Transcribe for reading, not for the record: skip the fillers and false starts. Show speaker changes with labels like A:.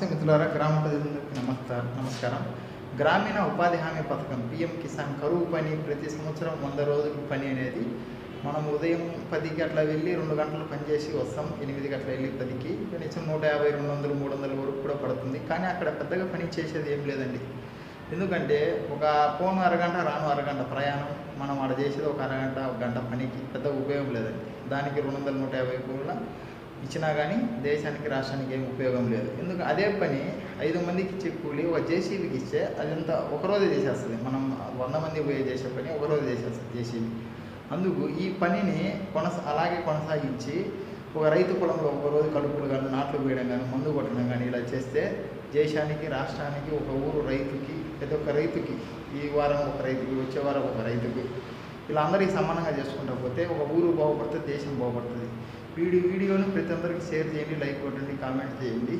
A: నమస్తే మిత్రులారా, గ్రామ ప్రజలందరికీ నమస్కారం. గ్రామీణ ఉపాధి హామీ పథకం పీఎం కిసాన్ కరువు పని ప్రతి సంవత్సరం 100 రోజుల పని అనేది మనం ఉదయం 10కి అట్లా వెళ్ళి 2 గంటలు పనిచేసి వస్తాం. 8కి అట్లా వెళ్ళి 10కి కనీసం 150, 200, 300 వరకు కూడా పడుతుంది. కానీ అక్కడ పెద్దగా పని చేసేది ఏం లేదండి. ఎందుకంటే ఒక పోను అరగంట, రాను అరగంట ప్రయాణం, మనం అక్కడ చేసేది ఒక అరగంట, ఒక గంట పనికి పెద్దగా ఉపయోగం లేదండి. దానికి 200, 150 కూడా ఇచ్చినా కానీ దేశానికి, రాష్ట్రానికి ఏం ఉపయోగం లేదు. ఎందుకు అదే పని 5 మందికి ఇచ్చే కూలి ఒక జేసీబీకి ఇస్తే అదంతా ఒకరోజే చేసేస్తుంది. మనం 100 మంది పోయే చేసే పని ఒకరోజు చేసేస్తుంది జేసీబీ. అందుకు ఈ పనిని అలాగే కొనసాగించి ఒక రైతు పొలంలో ఒకరోజు కలుపులు కానీ, నాట్లు వేయడం కానీ, మందు కొట్టడం కానీ ఇలా చేస్తే దేశానికి, రాష్ట్రానికి, ఒక ఊరు రైతుకి, ప్రతి ఒక్క రైతుకి, ఈ వారం ఒక రైతుకి, వచ్చే వారం ఒక రైతుకి, ఇలా అందరికీ సమానంగా చేసుకుంటూ పోతే ఒక ఊరు బాగుపడుతుంది, దేశం బాగుపడుతుంది. వీడియోని ప్రతి ఒక్కరికి షేర్ చేయండి, లైక్ కొట్టండి, కామెంట్ చేయండి.